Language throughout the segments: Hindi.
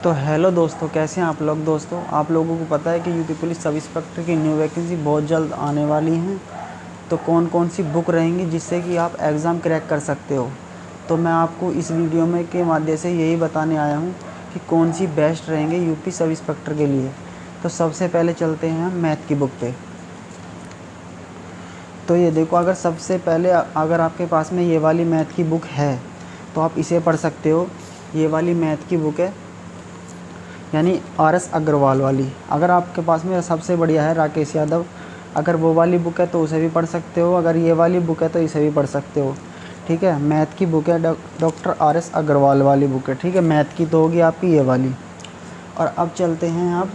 तो हेलो दोस्तों, कैसे हैं आप लोग। दोस्तों, आप लोगों को पता है कि यूपी पुलिस सब इंस्पेक्टर की न्यू वैकेंसी बहुत जल्द आने वाली हैं। तो कौन कौन सी बुक रहेंगी जिससे कि आप एग्ज़ाम क्रैक कर सकते हो। तो मैं आपको इस वीडियो में के माध्यम से यही बताने आया हूँ कि कौन सी बेस्ट रहेंगे यूपी सब इंस्पेक्टर के लिए। तो सबसे पहले चलते हैं हम मैथ की बुक पे। तो ये देखो, अगर सबसे पहले अगर आपके पास में ये वाली मैथ की बुक है तो आप इसे पढ़ सकते हो। ये वाली मैथ की बुक है, यानी RS अग्रवाल वाली। अगर आपके पास में सबसे बढ़िया है राकेश यादव, अगर वो वाली बुक है तो उसे भी पढ़ सकते हो। अगर ये वाली बुक है तो इसे भी पढ़ सकते हो। ठीक है, मैथ की बुक है, डॉक्टर RS अग्रवाल वाली बुक है। ठीक है, मैथ की तो होगी आपकी ये वाली। और अब चलते हैं आप,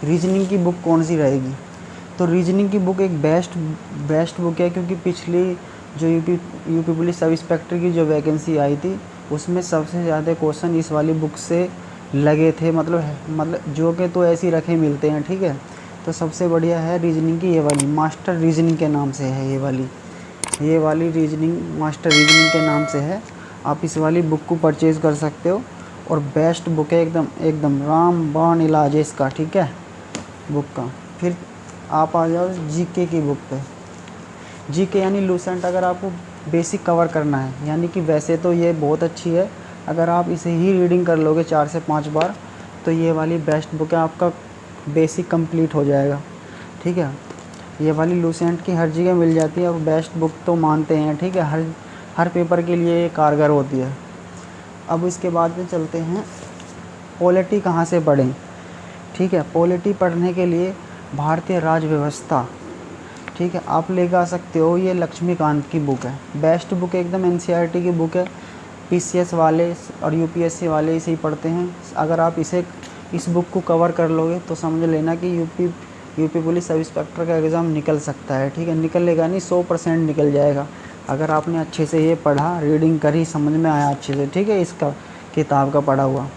रीजनिंग की बुक कौन सी रहेगी। तो रीजनिंग की बुक एक बेस्ट बुक है, क्योंकि पिछली जो यूपी पुलिस सब इंस्पेक्टर की जो वैकेंसी आई थी उसमें सबसे ज़्यादा क्वेश्चन इस वाली बुक से लगे थे। मतलब जो कि तो ऐसे ही रखे मिलते हैं। ठीक है, तो सबसे बढ़िया है रीजनिंग की ये वाली, मास्टर रीजनिंग के नाम से है ये वाली रीजनिंग मास्टर रीजनिंग के नाम से है। आप इस वाली बुक को परचेज़ कर सकते हो और बेस्ट बुक है, एकदम रामबाण इलाज है इसका। ठीक है, बुक का। फिर आप आ जाओ जीके की बुक पे। जीके यानी लूसेंट, अगर आपको बेसिक कवर करना है, यानी कि वैसे तो ये बहुत अच्छी है। अगर आप इसे ही रीडिंग कर लोगे 4 से 5 बार तो ये वाली बेस्ट बुक है, आपका बेसिक कंप्लीट हो जाएगा। ठीक है, ये वाली लूसेंट की हर जगह मिल जाती है और बेस्ट बुक तो मानते हैं। ठीक है, हर पेपर के लिए ये कारगर होती है। अब इसके बाद में चलते हैं पॉलिटी कहाँ से पढ़ें। ठीक है, पॉलिटी पढ़ने के लिए भारतीय राज व्यवस्था, ठीक है, आप लेकर आ सकते हो। ये लक्ष्मीकांत की बुक है, बेस्ट बुक है एकदम, NCERT की बुक है। PCS वाले और UPSC वाले इसे ही पढ़ते हैं। अगर आप इस बुक को कवर कर लोगे तो समझ लेना कि यूपी पुलिस सब इंस्पेक्टर का एग्ज़ाम निकल सकता है। ठीक है, निकलेगा नहीं, 100% निकल जाएगा अगर आपने अच्छे से ये पढ़ा, रीडिंग करी, समझ में आया अच्छे से। ठीक है, इसका किताब का पढ़ा हुआ।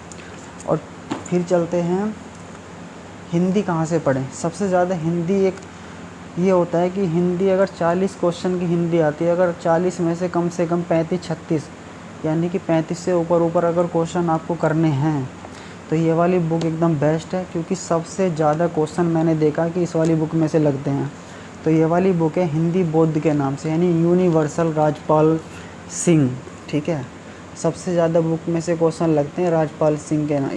और फिर चलते हैं हिंदी कहाँ से पढ़ें। सबसे ज़्यादा हिंदी एक ये होता है कि हिंदी अगर 40 क्वेश्चन की हिंदी आती है, अगर 40 में से कम 35-36, यानी कि 35 से ऊपर अगर क्वेश्चन आपको करने हैं तो ये वाली बुक एकदम बेस्ट है, क्योंकि सबसे ज़्यादा क्वेश्चन मैंने देखा कि इस वाली बुक में से लगते हैं। तो ये वाली बुक है हिंदी बौद्ध के नाम से, यानी यूनिवर्सल राजपाल सिंह। ठीक है, सबसे ज़्यादा बुक में से क्वेश्चन लगते हैं राजपाल सिंह के नाम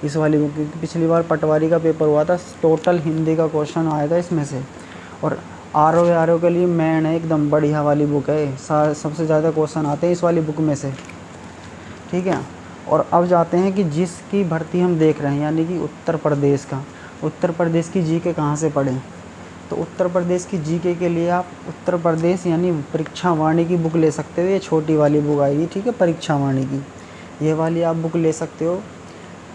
इस वाली बुक। पिछली बार पटवारी का पेपर हुआ था, टोटल हिंदी का क्वेश्चन आया था इसमें से। और RO के लिए मैन है, एकदम बढ़िया वाली बुक है। सबसे ज़्यादा क्वेश्चन आते हैं इस वाली बुक में से। ठीक है, और अब जाते हैं कि जिसकी भर्ती हम देख रहे हैं, यानी कि उत्तर प्रदेश की जीके कहाँ से पढ़ें। तो उत्तर प्रदेश की जीके के लिए आप उत्तर प्रदेश यानी परीक्षा वाणी की बुक ले सकते हो। ये छोटी वाली बुक आएगी, ठीक है, परीक्षा वाणी की ये वाली आप बुक ले सकते हो।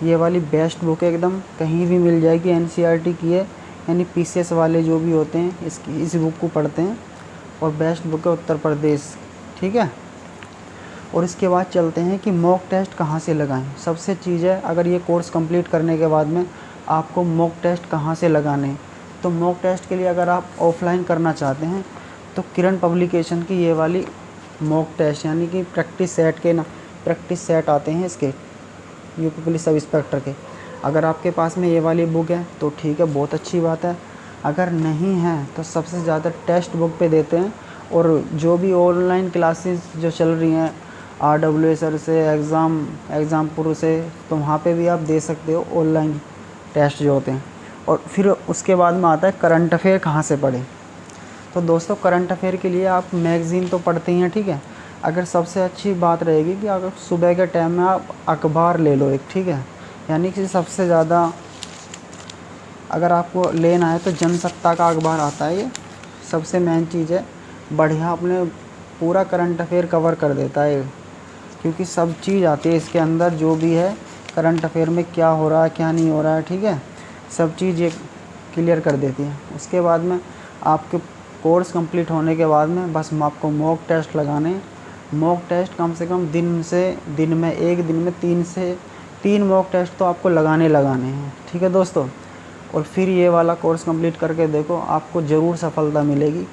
ये वाली बेस्ट बुक है एकदम, कहीं भी मिल जाएगी, NCERT की है, यानी PCS वाले जो भी होते हैं इस बुक को पढ़ते हैं। और बेस्ट बुक है उत्तर प्रदेश। ठीक है, और इसके बाद चलते हैं कि मॉक टेस्ट कहाँ से लगाएं। सबसे चीज़ है, अगर ये कोर्स कंप्लीट करने के बाद में आपको मॉक टेस्ट कहाँ से लगाने हैं। तो मॉक टेस्ट के लिए अगर आप ऑफलाइन करना चाहते हैं तो किरण पब्लिकेशन की ये वाली मॉक टेस्ट, यानी कि प्रैक्टिस सेट आते हैं इसके यूपी पुलिस सब इंस्पेक्टर के। अगर आपके पास में ये वाली बुक है तो ठीक है, बहुत अच्छी बात है। अगर नहीं है तो सबसे ज़्यादा टेस्ट बुक पे देते हैं। और जो भी ऑनलाइन क्लासेस जो चल रही हैं RWSR से, एग्ज़ामपुर से, तो वहाँ पे भी आप दे सकते हो ऑनलाइन टेस्ट जो होते हैं। और फिर उसके बाद में आता है करंट अफेयर कहाँ से पढ़ें। तो दोस्तों, करंट अफेयर के लिए आप मैगज़ीन तो पढ़ते ही हैं। ठीक है, अगर सबसे अच्छी बात रहेगी कि अगर सुबह के टाइम में आप अखबार ले लो एक। ठीक है, यानी कि सबसे ज़्यादा अगर आपको लेना है तो जनसत्ता का अखबार आता है, ये सबसे मेन चीज़ है। बढ़िया अपने पूरा करंट अफेयर कवर कर देता है, क्योंकि सब चीज़ आती है इसके अंदर, जो भी है करंट अफेयर में क्या हो रहा है क्या नहीं हो रहा है। ठीक है, सब चीज़ ये क्लियर कर देती है। उसके बाद में आपके कोर्स कंप्लीट होने के बाद में बस आपको मॉक टेस्ट लगाने हैं। मॉक टेस्ट कम से कम एक दिन में 3 मॉक टेस्ट तो आपको लगाने हैं। ठीक है दोस्तों, और फिर ये वाला कोर्स कंप्लीट करके देखो, आपको ज़रूर सफलता मिलेगी।